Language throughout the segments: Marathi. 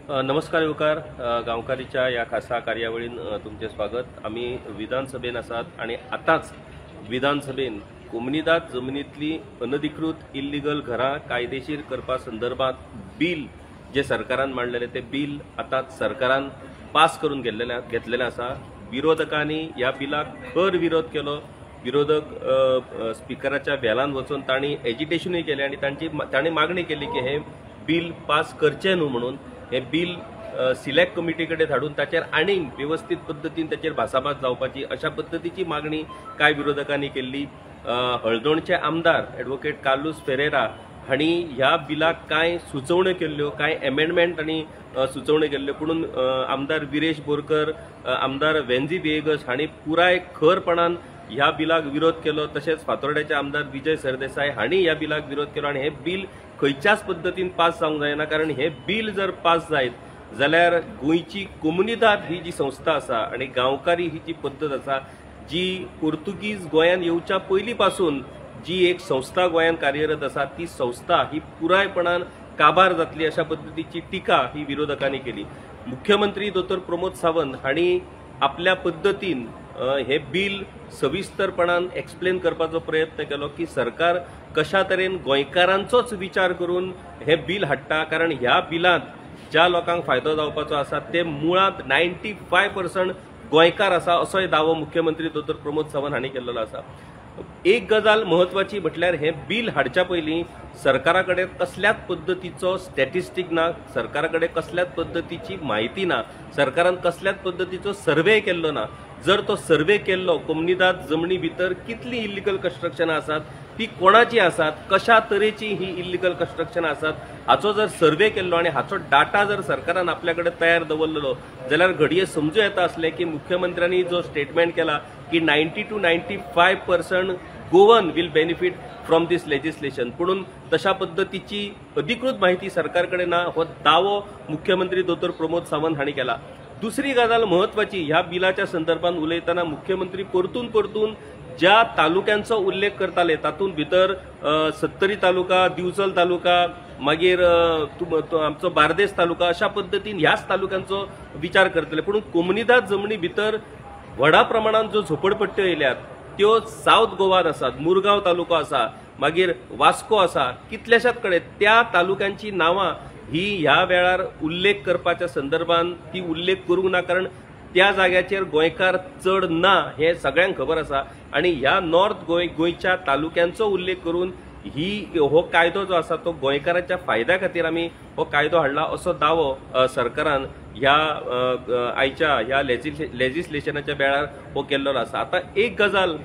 नमस्कार युवकार गांवकारीच्या या खासा कार्यावळीन तुमचे स्वागत। आम्ही विधानसभेन आसात आणि आताच विधानसभेन कोमनीदाद जमनीतली अनधिकृत इल्लीगल घरां कायदेशीर करपा संदर्भात बिल जे सरकारान मांडलेले ते बिल आता सरकारान पास करून घेतलेले आसा। विरोधकांनी या बिलाक खर विरोध केलो। विरोधक स्पीकराच्या व्हेलान वचून तांणी एजिटेशनूय केले आणि तांणी मागणी केली की हे बिल पास करचे न्हू म्हणून। हे बिल सिलेक्ट कमिटी कडेन धाडून ताचेर आनीक व्यवस्थित पद्धतीन ताचेर भासाभास जावपाची अशा पद्धतीची मागणी काय विरोधकांनी केल्ली। हळदोणचे आमदार ॲडव्होकेट कार्लोस फेरेरा हांणी ह्या बिलाक काय सुचोवण्यो केल्ल्यो, काय एमेंडमेंट आनी सुचोवण्यो केल्ल्यो, पूण आमदार विरेश बोरकर, आमदार वेंजी विएगस हांणी पुराय खरपणान ह्या बिलाक विरोध केलो। तशेंच फातोर्ड्याचे आमदार विजय सरदेसाय हांणी ह्या बिलाक विरोध केलो आणि हे बिल खंयच्याच पद्धतीन पास जावंक जायना, कारण हे बिल जर पास जायत जाल्यार गोंयची कोमनीदाद ही जी संस्था आसा आणि गांवकारी ही जी पद्धत आसा, जी पोर्तुगीज गोंयान येवच्या पयलीं पासून जी एक संस्था गोंयान कार्यरत आसा, ती संस्था ही पुरायपणान काबार जातली अशा पद्धतीची टिका ही विरोधकांनी केली। मुख्यमंत्री दोतोर प्रमोद सावंत हांणी आपल्या पद्धतीन हे बिल सविस्तरपणान एक्सप्लेन करपाचो प्रयत्न केलो की सरकार कशा तरेन गोंयकारांचोच विचार करून हे बिल हाडटा, कारण ह्या बिलांत ज्या लोकांक फायदो जावपाचो आसा ते मुळात 95% गोंयकार आसा असोय दावो मुख्यमंत्री दोतोर प्रमोद सावंत हांणी केल्लो आसा। एक गजाल महत्वाची म्हटल्यार हे बिल हाडच्या पयलीं सरकारा कडेन कसल्याच पद्धतीचो स्टॅटिस्टिक ना, सरकारा कडेन कसल्याच पद्धतीची म्हायती ना, सरकारान कसल्याच पद्धतीचो सर्वे केल्लो ना। जर तो सर्वे केल्लो कोमनीदाद जमनी भितर कितली इल्लीगल कन्स्ट्रक्शनां आसात, ती कोणाची आसात, कशा तरेची ही इल्लीगल कन्स्ट्रक्शनां आसात हाचो जर सर्वे केल्लो आणि हाचो डाटा जर सरकारान आपल्या कडेन तयार दवरलेलो जाल्यार घडये समजूं येता आसलें की मुख्यमंत्र्यांनी जो स्टेटमेंट केला की 90 to 95% Goan will benefit from this legislation, पूण तशा पद्धतीची अधिकृत माहिती सरकार कडेन ना हो दावो मुख्यमंत्री दोतोर प्रमोद सावंत हांणी केला। दुसरी गजाल महत्वाची, ह्या बिलाच्या संदर्भात उलयतना मुख्यमंत्री परतून ज्या तालुक्यांचो उल्लेख करताले तातूंत भितर सत्तरी तालुका, दिवचल तालुका, मागीर आमचो बार्देस तालुका अशा पद्धतीन ह्याच तालुक्यांचो विचार करतले, पूण कोमनीदाद जमनी भितर व्हडा प्रमाणात जो झोपडपट्ट्यो येयल्यात त्यो साउथ गोवात आसात। मुरगांव तालुको आसा, मागीर वास्को आसा, कितल्याशाच कडेन त्या तालुक्यांची नावां ही ह्या वेळार उल्लेख करपाच्या संदर्भात ती उल्लेख करूंक ना, कारण त्या जाग्याचेर गोंयकार चड ना हे सगळ्यांक खबर आसा। आणि ह्या नॉर्थ गोंयच्या तालुक्यांचो उल्लेख करून हो कायदो जो आसा तो गोंयकारांच्या फायद्या खातीर आमी हो कायदो हाडला असो दावो सरकारान ह्या आयच्या ह्या लेजिस्लेशनाच्या वेळार हो केल्लो आसा। आता एक गजाल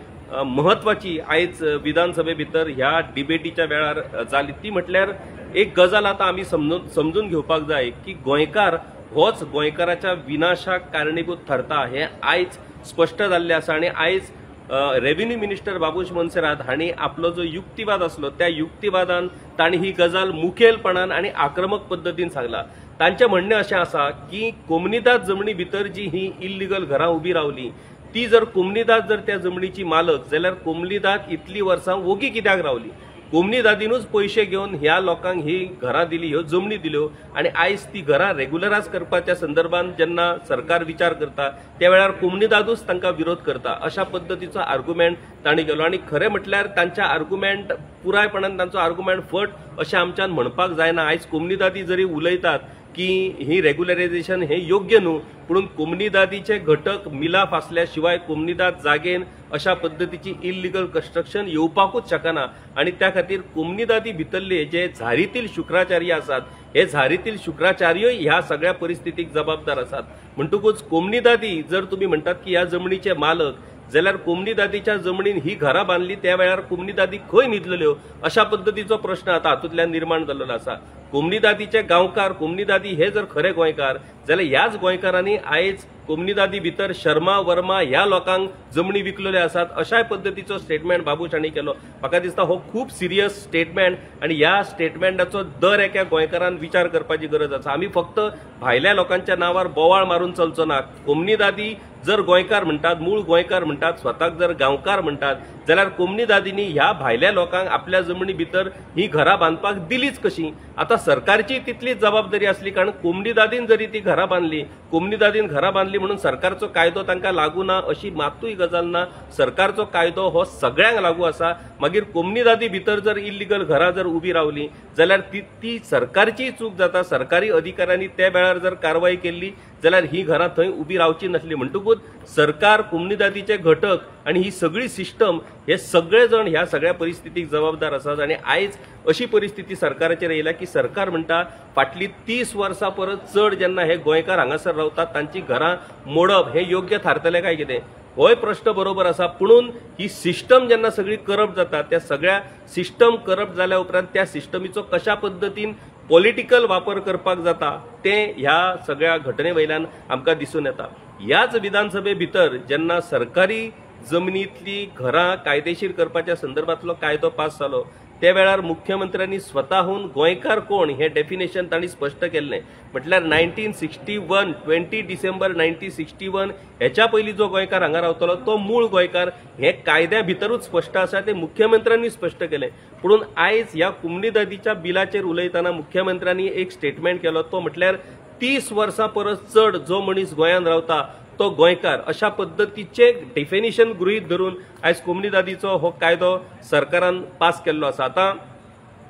महत्वाची आयज विधानसभे भितर ह्या डिबेटीच्या वेळार जाली ती म्हटल्यार एक गजाल आता आमी समजून घेवपाक जाय की गोंयकार होच गोंयकाराच्या विनाशाक कारणीभूत ठरता हे आयज स्पष्ट जाल्ले आसा। आणि आयज रेव्हेन्यू मिनिस्टर बाबूश मोन्सेरात हांणी आपलो जो युक्तिवाद आसलो त्या युक्तिवादान तांणी ही गजाल मुखेलपणान आणि आक्रमक पद्धतीन सांगला। तांचें म्हणणें अशें आसा की कोमनीदाद जमनी भितर जी ही इल्लीगल घरां उबी रावली ती जर कोमनीदाद जर त्या जमनीची मालक जाल्यार कोमनीदाद इतली वर्सां वोगी कित्याक रावली। कोमनीदादीनूच पयशे घेवन ह्या लोकांक ही घरां दिली, ह्यो जमनी दिल्यो आणि आयज ती घरां रेग्युलरायज करपाच्या संदर्भात जेन्ना सरकार विचार करता त्या वेळार कोमनीदादूच तांकां विरोध करता अशा पद्धतीचो आर्ग्युमेंट तांणी केलो। आणि खरें म्हटल्यार तांच्या आर्ग्युमेंट पुरायपणान तांचो आर्ग्युमेंट फट अशें आमच्यान म्हणपाक जायना। आयज कोमनीदादी जरी उलयतात की ही रेग्युलरायझेशन हे योग्य न्हू, पूण कोमनीदादीचे घटक मिलाफ आसल्या शिवाय कोमनीदाद जागेन अशा पद्धतीची इल्लीगल कन्स्ट्रक्शन येवपाकूच शकना। आणि त्या खातीर कोमनीदादी भितरले जे झारीतील शुक्राचार्य आसात हे झारीतील शुक्राचार्य ह्या सगळ्या परिस्थितीक जबाबदार आसात। म्हणटकूच कोमनीदादी जर तुम्ही म्हणटात की ह्या जमनीचे मालक जाल्यार कोमनीदादीच्या जमनीन ही घरां बांदली त्या वेळार कोमनीदादी खंय न्हिदलेल्यो अशा पद्धतीचो प्रश्न आता हातूंतल्यान निर्माण जाल्लो आसा। कोमनीदादीचे गांवकार, कोमनीदादी हे जर खरे गोंयकार जाल्यार ह्याच गोंयकारांनी आयज कोमनीदादी भितर शर्मा वर्मा ह्या लोकांक जमनी विकलेल्यो आसात अशाय पद्धतीचो स्टेटमेंट बाबूश हांणी केलो। म्हाका दिसता हो खूब सिरियस स्टेटमेंट आणि ह्या स्टेटमेंटाचो दर एका गोंयकारान विचार करपाची गरज आसा। आमी फक्त भायल्या लोकांच्या नांवार बोवाळ मारून चलचो ना। कोमनीदादी जर गोंयकार म्हणटात, मूळ गोंयकार म्हणटात, स्वताक जर गांवकार म्हणटात जाल्यार कोमनीदादींनी ह्या भायल्या लोकांक आपल्या जमनी भितर ही घरां बांदपाक दिलीच कशी। आता सरकारची तितलीच जबाबदारी असली, कारण कोमनीदादीन जरी ती घरां बांधली, कोमनीदादीन घरां बांधली म्हणून सरकारचो कायदो तांकां लागू ना अशी मातूय गजाल ना. सरकारचो कायदो हो सगळ्यांक लागू आसा. मागीर कोमनीदादी भितर जर इल्लीगल घरां जर उबी रावली जाल्यार ती सरकारची चूक जाता. सरकारी अधिकाऱ्यांनी त्या वेळार जर कारवाई केल्ली जाल्यार ही घरां थंय उबी रावची नासली. म्हणटकूच सरकार, कोमनीदादीचे घटक आणि ही सगळी सिस्टम हे सगळे जण ह्या सगळ्या परिस्थितीक जबाबदार आसात. आणि आयज अशी परिस्थिती सरकाराचेर येयल्या की सरकार म्हणटा फाटली 30 वर्सां परस चड जेन्ना हे गोंयकार हांगासर रावतात तांची घरां मोडप हे योग्य थारतलें काय कितें, होय प्रश्न बरोबर आसा. पुणून ही सिस्टम जेन्ना सगळी करप्ट जाता, त्या सगळ्या सिस्टम करप्ट जाल्या उपरांत त्या सिस्टमीचो कशा पद्दतीन पॉलिटिकल वापर करपाक जाता तें ह्या सगळ्या घटने वयल्यान आमकां दिसून येता. ह्याच विधानसभे भितर जेन्ना सरकारी जमनींतली घरां कायदेशीर करपाच्या संदर्भातलो कायदो पास जालो त्या वेळार मुख्यमंत्र्यांनी स्वताहून गोंयकार कोण हे डेफिनेशन तांणी स्पश्ट केल्लें. म्हटल्यार 1961 20 डिसेंबर 1961 हेच्या पयलीं जो गोंयकार हांगा रावतलो तो मूळ गोंयकार हे कायद्या भितरूच स्पश्ट आसा, ते मुख्यमंत्र्यांनी स्पश्ट केलें. पुणून आयज ह्या कोमनीदादीच्या बिलाचेर उलयतना मुख्यमंत्र्यांनी एक स्टेटमेंट केलो, तो म्हटल्यार 30 वर्सां परस चड जो मनीस गोंयांत रावता तो गोंयकार अशा पद्दतीचे डेफिनेशन गृहीत धरून आयज कोमनीदादीचो हो कायदो सरकारान पास केल्लो आसा. आता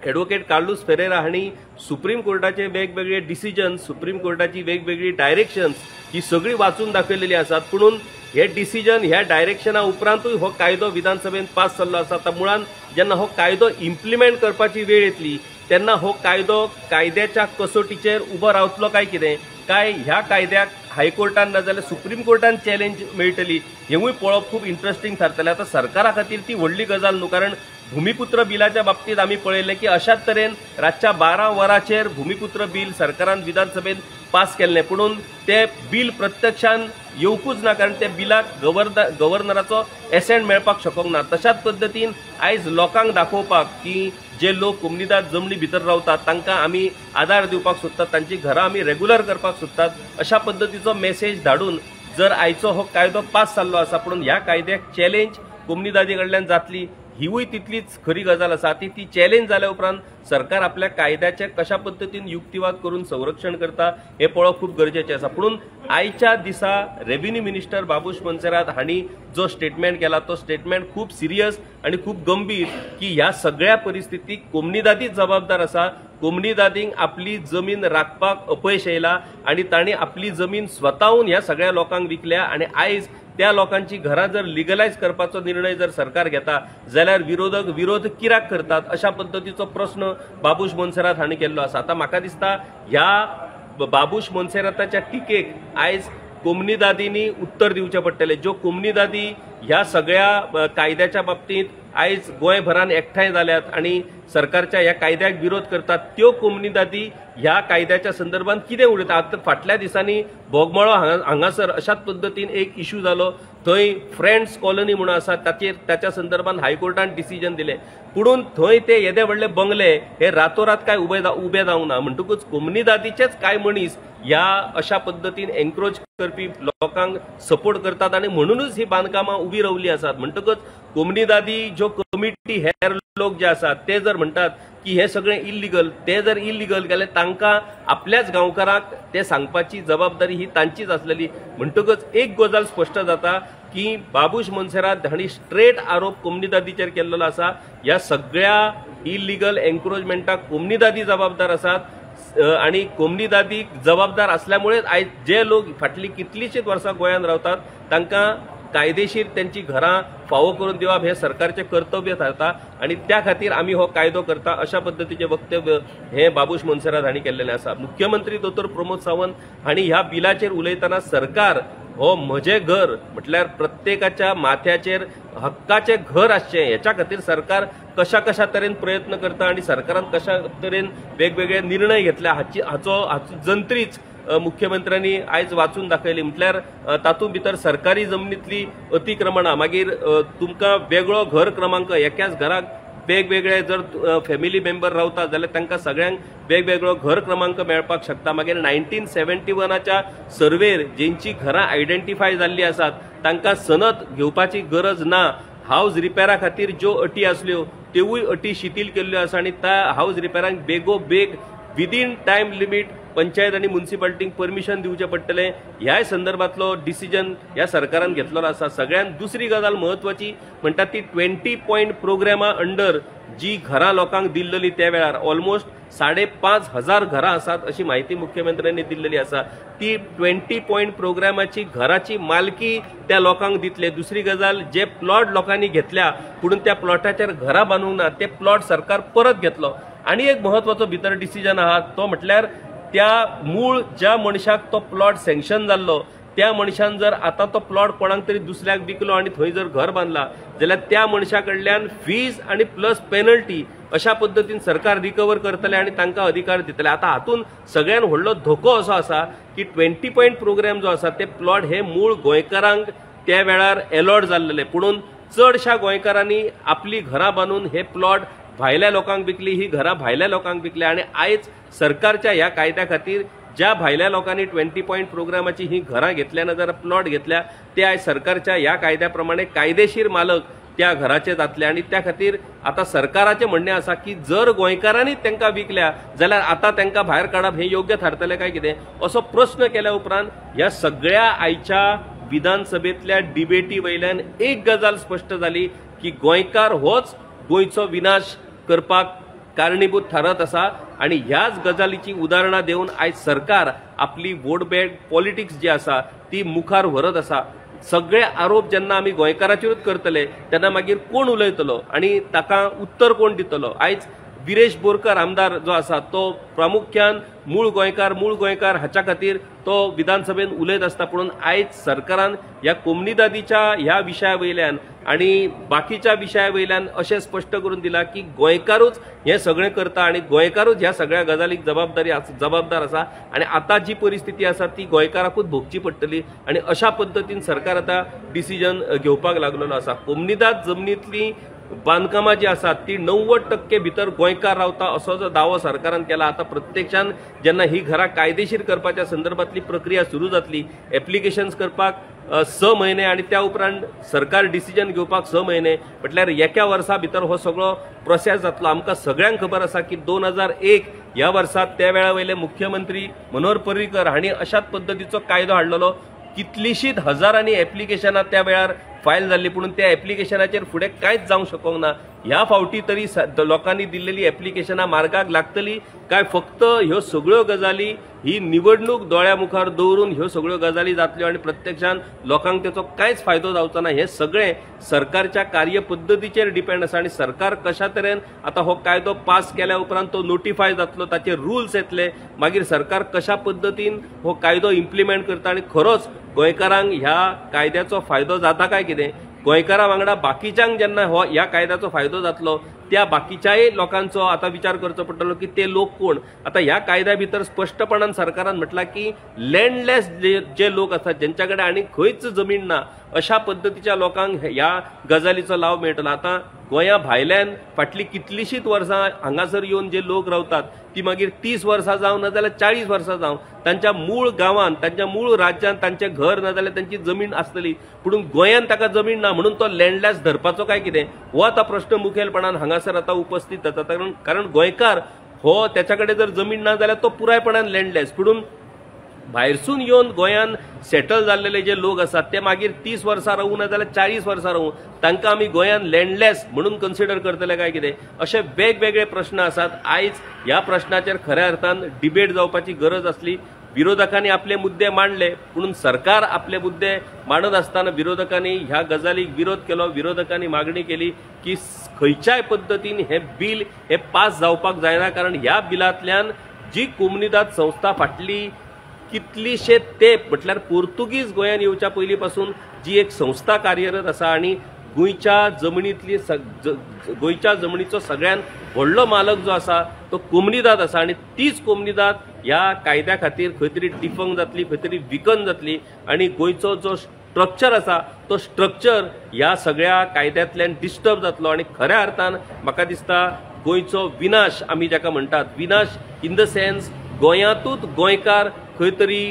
ॲडव्होकेट कार्लोस फेरेरा हांणी सुप्रीम कोर्टाचे वेगवेगळे डिसिजन, सुप्रीम कोर्टाची वेगवेगळी डायरेक्शन्स ही सगळी वाचून दाखयलेली आसात. पुणून हे डिसिजन, ह्या डायरेक्शना उपरांतूय हो कायदो विधानसभेत पास जाल्लो आसा. आता मुळान जेन्ना हो कायदो इम्प्लिमेंट करपाची वेळ येतली तेन्ना हो कायदो कायद्याच्या कसोटीचेर उबो रावतलो काय कितें, काय ह्या कायद्याक हायकोर्टान ना जाल्यार सुप्रीम कोर्टान चॅलेंज मेळटली हेवूय पळोवप खूब इंट्रस्टिंग थारतलें. आता सरकारा खातीर ती व्हडली गजाल न्हू, कारण भूमिपुत्र बिलाच्या बाबतीत आमी पळयलें की अशाच तरेन रातच्या 12 वरांचेर भूमिपुत्र बिल सरकारान विधानसभेत पास केल्लें. पुणून ते बिल प्रत्यक्षान येवकूच ना, कारण त्या बिलाक गव्हर्नराचो एसेंट मेळपाक शकूंक ना. तशाच पद्दतीन आयज लोकांक दाखोवपाक की जे लोक कोमनीदाद जमनी भितर रावतात तांकां आमी आदार दिवपाक सोदतात, तांची घरां आमी रेग्युलर करपाक सोदतात, अशा पद्दतीचो मेसेज धाडून जर आयचो हो कायदो पास जाल्लो आसा. पुणून ह्या कायद्याक चॅलेंज कोमनीदादी कडल्यान जातली हिवूय तितलीच खरी गजाल आसा. ती चॅलेंज जाल्या उपरांत सरकार आपल्या कायद्याचे कशा पद्दतीन युक्तिवाद करून संरक्षण करता हे पळोवप खूब गरजेचें आसा. पुणून आयच्या दिसा रेव्हेन्यू मिनिस्टर बाबूश मोन्सेरात हांणी जो स्टेटमेंट केला तो स्टेटमेंट खूब सिरियस आणि खूब गंभीर की ह्या सगळ्या परिस्थितीक कोमनीदादीच जबाबदार आसा. कोमनीदादींक आपली जमीन राखपाक अपयश येयला आणि तांणी आपली जमीन स्वताहून ह्या सगळ्या लोकांक विकल्या आणि आयज त्या लोकांची घरां जर लिगलायज करपाचो निर्णय जर सरकार घेता जाल्यार विरोधक विरोध कित्याक करतात अशा पद्दतीचो प्रश्न बाबूश मोन्सेरात हांणी केल्लो आसा. आता म्हाका दिसता ह्या बाबूश मोन्सेराताच्या टिकेक आयज कोमनीदादींनी उत्तर दिवचें पडटलें. ज्यो कोमनीदादी ह्या सगळ्या कायद्याच्या बाबतींत आयज गोंयभरान एकठांय जाल्यात आणि सरकारच्या ह्या कायद्याक विरोध करतात, त्यो कोमनीदादी ह्या कायद्याच्या संदर्भात कितें उलयतात. फाटल्या दिसांनी बोगमाळो हांगासर अशाच पद्दतीन एक इश्यू जालो, थंय फ्रेंड्स कॉलनी म्हणून आसा त्याच्या संदर्भात हायकोर्टान डिसिजन दिलें. पुणून थंय ते येदे व्हडले बंगले हे रातोरात काय उबे जावंक ना. म्हणटकूच कोमनीदादीचेच कांय मनीस ह्या अशा पद्दतीन एन्क्रोच करपी लोकांक सपोर्ट करतात आणि म्हणूनच ही बांदकामां उबी रावली आसात. म्हणटकच कोमनीदादी ज्यो कमिटी हेर लोक जे आसात ते जर म्हणटात की हे सगळें इल्लिगल, ते जर इल्लिगल जाल्यार तांकां आपल्याच गांवकारांक ते सांगपाची जबाबदारी ही तांचीच आसलेली. म्हणटकच एक गजाल स्पश्ट जाता की बाबूश मोन्सेरात हांणी स्ट्रेट आरोप कोमनीदादीचेर केल्लो आसा. ह्या सगळ्या इल्लिगल एन्क्रोचमेंटाक कोमनीदादी जबाबदार आसात आणि कोमनीदादी जबाबदार असल्यामुळे आयज जे लोक फाटली कितलीशीच वर्सां गोंयांत रावतात तांकां कायदेशीर त्यांची घरां फावो करून दिवप हे सरकारचे कर्तव्य थारता आणि त्या खातीर आमी हो कायदो करता अशा पद्दतीचे वक्तव्य हे बाबूश मोन्सेरात हांणी केल्लेलें आसा. मुख्यमंत्री दोतोर प्रमोद सावंत हांणी ह्या बिलाचेर उलयतना सरकार हो म्हजें घर म्हटल्यार प्रत्येकाच्या माथ्याचेर हक्काचें घर आसचें हेच्या खातीर सरकार कशा तरेन प्रयत्न करता आणि सरकारान कशा तरेन वेगवेगळे निर्णय घेतल्या हाचो जंत्रीच मुख्यमंत्र्यांनी आयज वाचून दाखयली. म्हटल्यार तातूंत भितर सरकारी जमनींतली अतिक्रमणां, मागीर तुमकां वेगळो घर क्रमांक, एकाच घराक वेगवेगळे जर फॅमिली मेंबर रावतात जाल्यार तांकां सगळ्यांक वेगवेगळो घर क्रमांक मेळपाक शकता. मागीर 1971च्या सर्वेर जेंची घरां आयडेंटिफाय जाल्लीं आसात तांकां सनद घेवपाची गरज ना. हाऊस रिपेरा खातीर ज्यो अटी आसल्यो त्योवूय अटी शिथील केल्ल्यो आसा आणि त्या हाऊस रिपेरांक बेगोबेग विदीन टायम लिमीट पंचायत आणि म्युनिसिपालिटींक परमिशन दिवचें पडटलें. ह्याय संदर्भातलो डिसिजन ह्या सरकारान घेतलेलो आसा. सगळ्यात दुसरी गजाल महत्वाची म्हणटा ती 20 पॉयंट प्रोग्रामा अंडर जी घरां लोकांक दिल्लेली त्या वेळार ऑलमोस्ट 5,500 घरां आसात अशी माहिती मुख्यमंत्र्यांनी दिल्लेली आसा. ती 20 पॉयंट प्रोग्रामाची घराची मालकी त्या लोकांक दितले. दुसरी गजाल जे प्लॉट लोकांनी घेतल्या पुढून त्या प्लॉटाचेर घरां बांदूंक ना ते प्लॉट सरकार परत घेतलो. आणि एक महत्वाचो भितर डिसिजन आहा तो म्हटल्यार त्या मूळ ज्या मनशाक तो प्लॉट सँक्शन जाल्लो त्या मनशान जर आता तो प्लॉट कोणाक तरी दुसऱ्याक विकलो आणि थंय जर घर बांधला जाल्यार त्या मनशा कडल्यान फीज आणि प्लस पेनल्टी अशा पद्दतीन सरकार रिकवर करतले आणि तांकां अधिकार दितले. आता हातून सगळ्यात व्हडलो धोको असो आसा की 20 पॉयंट प्रोग्राम जो आसा ते प्लॉट हे मूळ गोंयकारांक त्या वेळार अलॉट जाल्ले पुणून चडशा गोंयकारांनी आपली घरां बांदून हे प्लॉट भायल्या लोकांक विकली. ही घरां भायल्या लोकांक विकली आणि आयज सरकारच्या ह्या कायद्या खातीर ज्या भायल्या लोकांनी 20 पॉयंट प्रोग्रामाची ही घरां घेतल्या ना जाल्यार प्लॉट घेतल्या ते आयज सरकारच्या ह्या कायद्या प्रमाणे कायदेशीर मालक त्या घराचे जातले. आणि त्या खातीर आता सरकाराचे म्हणणे आसा की जर गोंयकारांनी तांकां विकल्या जाल्यार आता तांकां भायर काडप हे योग्य थारतले काय कितें असो प्रश्न केल्या उपरांत ह्या सगळ्या आयच्या विधानसभेतल्या डिबेटी वयल्यान एक गजाल स्पश्ट जाली की गोंयकार होच गोंयचो विनाश करपाक कारणीभूत थारत आसा. आणि ह्याच गजालीची उदाहरणां देऊन आयज सरकार आपली वोट बँक पॉलिटिक्स जी आसा ती मुखार व्हरत आसा. सगळे आरोप जेन्ना आमी गोंयकाराचेरूच करतले तेन्ना मागीर कोण उलयतलो आणि ताका उत्तर कोण दितलो. आयज विरेश बोरकर आमदार जो आसा तो प्रामुख्यान मूळ गोंयकार हाच्या खातीर तो विधानसभेत उलयत आसता. पुणून आयज सरकारान ह्या कोमनीदादीच्या ह्या विशया वयल्यान आणि बाकीच्या विशया वयल्यान अशें स्पश्ट करून दिला की गोंयकारूच हें सगळें करता आणि गोंयकारूच ह्या सगळ्या गजालीक जबाबदार आसा. आणि आता जी परिस्थिती आसा ती गोंयकाराकूच भोगची पडटली आणि अशा पद्दतीन सरकार आता डिसिजन घेवपाक लागलेलो आसा. कोमनीदाद जमनींतली बांदकामां जी आसात ती 90% भितर गोंयकार रावता असो जो दावो सरकारान केला. आता प्रत्यक्षान जेन्ना ही घरां कायदेशीर करपाच्या संदर्भातली प्रक्रिया सुरू जातली एप्लिकेशन्स करपाक 6 म्हयने आणि त्या उपरांत सरकार डिसिजन घेवपाक 6 म्हयने म्हटल्यार एका वर्सा भितर हो सगळो प्रोसेस जातलो. आमकां सगळ्यांक खबर आसा की 2001 ह्या वर्सात त्या वेळा वयले मुख्यमंत्री मनोहर पर्रीकर हांणी अशाच पद्दतीचो कायदो हाडलेलो. कितलीशीच हजारांनी एप्लिकेशनां त्या वेळार फायल जाल्ली पुणून त्या एप्लिकेशनाचेर फुडें कांयच जावंक शकोंक ना. ह्या फावटी तरी लोकांनी दिल्लेली एप्लिकेशनां मार्गाक लागतली काय फक्त ह्यो सगळ्यो गजाली ही निवडणूक दोळ्या मुखार दवरून ह्यो सगळ्यो गजाली जातल्यो आणि प्रत्यक्षान लोकांक त्याचो कांयच फायदो जावचो ना. हे सगळें सरकारच्या कार्यपद्दतीचेर डिपेंड आसा आणि सरकार कशा तरेन आता हो कायदो पास केल्या उपरांत तो नोटिफाय जातलो ताचे रुल्स येतले मागीर सरकार कशा पद्दतीन हो कायदो इम्प्लिमेंट करता आणि खरोच गोंयकारांक ह्या कायद्याचो फायदो जाता काय कितें. गोंयकारां वांगडा बाकीच्यांक जेन्ना हो ह्या कायद्याचो फायदो जातलो त्या बाकीच्याय लोकांचो आता विचार करचो पडटलो की ते लोक कोण. आता ह्या कायद्या भितर स्पष्टपणान सरकारान म्हटला की लँडलेस जे लोक आसात ज्यांच्या कडेन आनी खंयच जमीन ना अशा पद्दतीच्या लोकांक ह्या गजालीचो लाव मेळटलो. आता गोंया भायल्यान फाटली कितलीशीच वर्सां हांगासर येवन जे लोक रावतात ती मागीर 30 वर्सां जावं ना जाल्यार 40 वर्सां जावं तांच्या मूळ गांवांत तांच्या मूळ राज्यांत तांचें घर ना जाल्यार तांची जमीन आसतली पुणून गोंयांत ताका जमीन ना म्हणून तो लँडलेस धरपाचो काय कितें हो आता प्रश्न मुखेलपणान हांगासर आता उपस्थित जाता. कारण गोंयकार हो त्याच्या कडेन जर जमीन ना जाल्यार तो पुरायपणान लँडलेस पुणून भायरसून येवन गोंयान सेटल जाल्लेले जे लोक आसात ते मागीर 30 वर्सां रावूं ना जाल्यार 40 वर्सां रावूं तांकां आमी गोंयान लँडलेस म्हणून कन्सिडर करतले काय कितें अशे वेगवेगळे प्रश्न आसात. आयज ह्या प्रश्नाचेर खऱ्या अर्थान डिबेट जावपाची गरज आसली. विरोधकांनी आपले मुद्दे मांडले पुणून सरकार आपले मुद्दे मांडत असताना विरोधकांनी ह्या गजालीक विरोध केलो. विरोधकांनी मागणी केली की खंयच्याय पद्दतीन हे बिल हे पास जावपाक जायना कारण ह्या बिलांतल्यान जी कोमनीदाद संस्था फाटली कितलीशे तेंप म्हटल्यार पोर्तुगीज गोंयान येवच्या पयलीं पासून जी एक संस्था कार्यरत आसा आणि गोंयच्या जमनीचो सगळ्यात व्हडलो मालक जो आसा तो कोमनीदाद आसा आणि तीच कोमनीदाद ह्या कायद्या खातीर खंय तरी डिफंक जातली खंय तरी विकन जातली आणि गोंयचो जो स्ट्रक्चर आसा तो स्ट्रक्चर ह्या सगळ्या कायद्यांतल्यान डिस्टर्ब जातलो आणि खऱ्या अर्थान म्हाका दिसता गोंयचो विनाश आमी जाका म्हणटात विनाश इन द सेन्स गोंयांतूच गोंयकार खंय तरी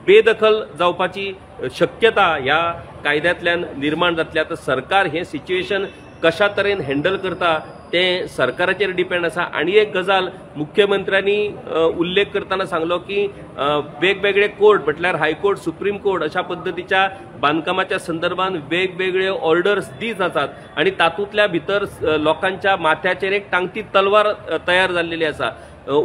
बेदखल जावपाची शक्यता ह्या कायद्यांतल्यान निर्माण जातली. आता सरकार हे सिच्युएशन कशा तरेन हँडल करता ते सरकाराचेर डिपेंड आसा। आणि एक गजाल मुख्यमंत्र्यांनी उल्लेख करताना सांगलो की वेगवेगळे कोर्ट म्हटल्यार हायकोर्ट, सुप्रीम कोर्ट अशा पद्धतीच्या बांधकामाच्या संदर्भात वेगवेगळे ऑर्डर्स दीत आसात आणि तातूंतल्या भितर लोकांच्या माथ्याचेर एक टांगती तलवार तयार जाल्लेली आसा।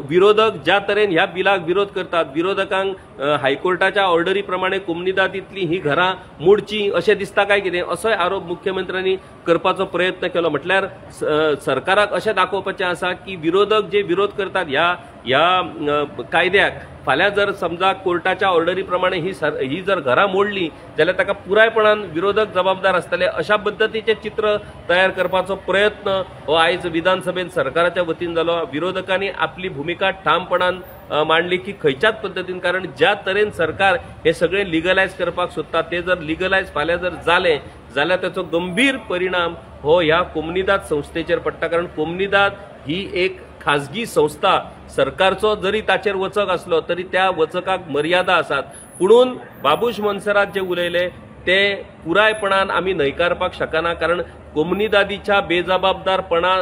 विरोधक ज्या तरेन ह्या बिलाक विरोध करतात, विरोधकांक हायकोर्टाच्या ऑर्डरी प्रमाणे कोमनीदादींतली ही घरां मोडची अशें दिसता काय कितें, असोय आरोप मुख्यमंत्र्यांनी करपाचो प्रयत्न केलो। म्हटल्यार सरकाराक अशें दाखोवपाचें आसा की विरोधक जे विरोध करतात ह्या कायद्याक, फाल्यां जर समजा कोर्टाच्या ऑर्डरी प्रमाणे ही जर घरां मोडली जाल्यार ताका पुरायपणान विरोधक जबाबदार आसतले, अशा पद्धतीचें चित्र तयार करपाचो प्रयत्न हो आयज विधानसभेत सरकाराच्या वतीन जालो। विरोधकांनी आपली भूमिका ठामपणान मांडली की खंयच्याच पद्धतीन, कारण ज्या तरेन सरकार हे सगळें लिगलायज करपाक सोदता ते जर लिगलायज फाल्यां जर जालें जाल्यार ताचो गंभीर परिणाम हो ह्या कोमनीदाद संस्थेचेर पडटा। कारण कोमनीदाद ही एक खाजगी संस्था, सरकारचो जरी ताचेर वचक आसलो तरी त्या वचकाक मर्यादा आसात। पुणून बाबूश मोन्सेरात जे उलयले ते पुरायपणान आमी न्हयकारपाक शकना, कारण कोमनीदादीच्या बेजबाबदारपणा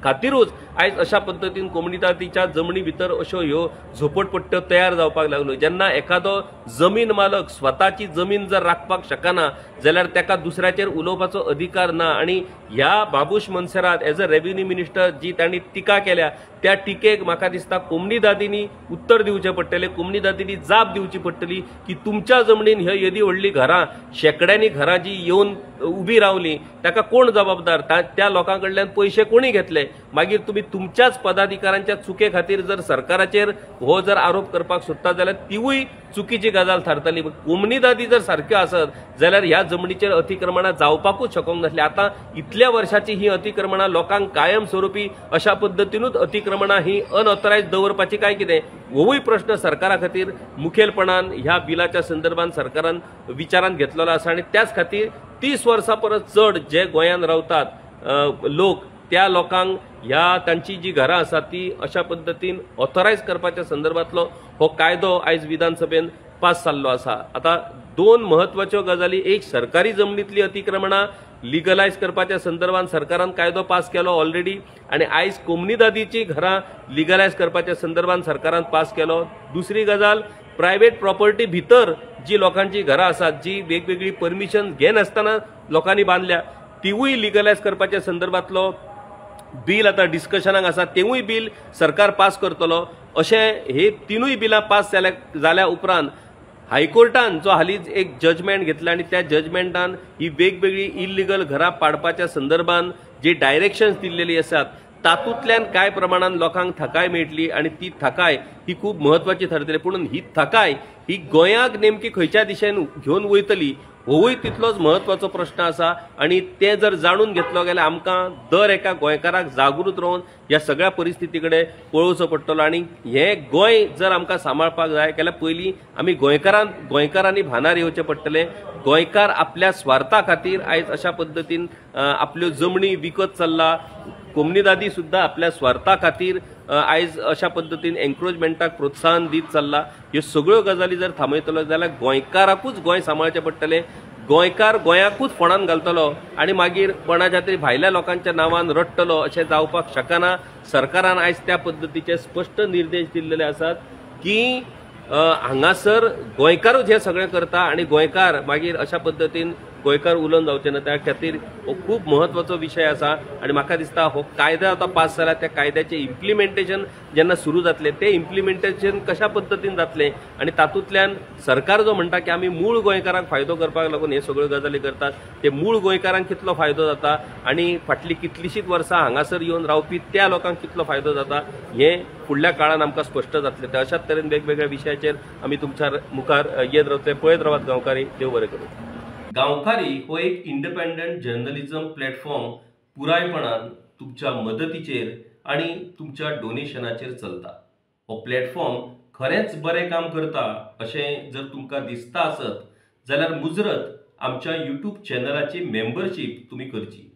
खातीरूच आयज अशा पद्धतीन कोमनीदादीच्या जमनी भितर अश्यो ह्यो झोपडपट्ट्यो तयार जावपाक लागल्यो। जेन्ना एखादो जमीन मालक स्वताची जमीन जर राखपाक शकना जाल्यार ताका दुसऱ्याचेर उलोवपाचो अधिकार ना। आणि ह्या Babush Monserrate as a revenue minister जी तांणी टिका केल्या त्या टिकेक म्हाका दिसता कोमनीदादींनी उत्तर दिवचें पडटलें, कोमनीदादींनी जाप दिवची पडटली की तुमच्या जमनीन ह्यो येदी व्हडली घरां, शेकड्यांनी घरां जी येवन उबी रावली ताका कोण जबाबदार, त्या लोकां कडल्यान पयशे कोणी घेतले, मागीर तुम्ही तुमच्याच पदाधिकाऱ्यांच्या चुके खातीर जर सरकाराचेर हो जर आरोप करपाक सोदता जाल्यार तिवूय चुकीची गजाल थारतली। कोमनीदादी जर सारक्यो आसत जाल्यार ह्या जमनीचेर अतिक्रमणां जावपाकूच शकूंक नासली। आता इतल्या वर्षाची ही अतिक्रमणां लोकांक कायम स्वरुपी अशा पद्धतीनूच अतिक्रमणां ही अनऑथरायज दवरपाची काय कितें, होवूय प्रश्न सरकारा खातीर मुखेलपणान ह्या बिलाच्या संदर्भात सरकारान विचारांत घेतलेलो आसा। आणि त्याच खातीर 30 वर्सां परस चड जे गोंयांत रावतात लोक, त्या लोकांक ह्या तांची जी घरां आसात ती अशा पद्धतीन ऑथरायज करपाच्या संदर्भातलो हो कायदो आयज विधानसभेन पास जाल्लो आसा। आता दोन महत्वाच्यो गजाली, एक सरकारी जमनीतली अतिक्रमणां लिगलायज करपाच्या संदर्भात सरकारान कायदो पास केलो ऑलरेडी, आणि आयज कोमनीदादीची घरां लिगलायज करपाच्या संदर्भात सरकारान पास केलो। दुसरी गजाल, प्रायव्हेट प्रॉपर्टी भितर जी लोकांची घरां आसात जी वेगवेगळी परमिशन घेनासतना लोकांनी बांदल्या तिवूय लिगलायज करपाच्या संदर्भातलो बिल आता डिस्कशनाक आसा, तेवूय बिल सरकार पास करतलो। अशें हे तिनूय बिलां पास जाल्या उपरांत हायकोर्टान जो हालींच एक जजमेंट घेतला आणि त्या जजमेंटान ही वेगवेगळी इल्लिगल घरां पाडपाच्या संदर्भात जी डायरेक्शन्स दिल्लेली आसात तातूंतल्यान काय प्रमाणात लोकांक थाकाय मेळटली आणि ती थाकाय ही खूप महत्वाची ठरतली। पूण ही थाकाय ही गोंयाक नेमकी खंयच्या दिशेन घेवन वयतली होवूय तितलोच महत्वाचो प्रश्न आसा। आणि ते जर जाणून घेतलो जाल्यार आमकां दर एका गोंयकाराक जागृत रावन ह्या सगळ्या परिस्थिती कडेन पळोवचो पडटलो। आणि हे गोंय जर आमकां सांबाळपाक जाय जाल्यार पयलीं आमी गोंयकारांनी भानार येवचें पडटलें। गोंयकार आपल्या स्वार्था खातीर आयज अशा पद्धतीन आपल्यो जमनी विकत चल्ला, कोमनीदादी सुद्धा आपल्या स्वार्था खातीर आयज अशा पद्धतीन एन्क्रोचमेंटाक प्रोत्साहन दीत चल्ला। ह्यो सगळ्यो गजाली जर थांबयतलो जाल्यार गोंयकाराकूच गोंय सांबाळचें पडटलें, गोंयकार गोंयाकूच फोंडान घालतलो आणि मागीर कोणाच्या तरी भायल्या लोकांच्या नांवान रडटलो अशें जावपाक शकना। सरकारान आयज त्या पद्धतीचे स्पश्ट निर्देश दिल्लेले आसात की हांगासर गोंयकारूच हे सगळें करता आणि गोंयकार मागीर अशा पद्धतीन गोंयकार उलोवन जावचे ना। त्या खातीर हो खूब महत्वाचो विशय आसा आणि म्हाका दिसता हो कायदो आता पास जाला त्या कायद्याचे इम्प्लिमेंटेशन जेन्ना सुरू जातले ते इम्प्लिमेंटेशन कशा पद्धतीन जातले आणि तातूंतल्यान सरकार जो म्हणटा की आमी मूळ गोंयकारांक फायदो करपाक लागून हे सगळ्यो गजाली करतात ते मूळ गोंयकारांक कितलो फायदो जाता आणि फाटली कितलीशीच वर्सां हांगासर येवन रावपी त्या लोकांक कितलो फायदो जाता हे फुडल्या काळान आमकां स्पश्ट जातले। तर अशाच तरेन वेगवेगळ्या विशयाचेर आमी तुमच्या मुखार येत रावतले। पळयत रावात गांवकारी, देव बरें करूं। गांवकारी हो एक इंडिपेंडंट जर्नलिझम प्लॅटफॉर्म पुरायपणान तुमच्या मदतीचेर आणि तुमच्या डोनेशनाचेर चलता। हो प्लॅटफॉर्म खरेंच बरें काम करता अशें जर तुमकां दिसता आसत जाल्यार मुजरत आमच्या यूट्यूब चॅनलाची मेंबरशीप तुमी करची।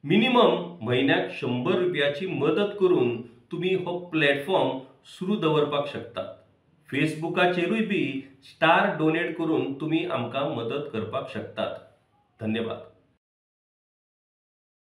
मिनिमम म्हयन्याक 100 रुपयाची मदत करून तुमी हो प्लॅटफॉर्म सुरू दवरपाक शकतात। फेसबुकाचेरूय बी स्टार डोनेट करून तुम्ही आमकां मदत करपाक शकतात। धन्यवाद।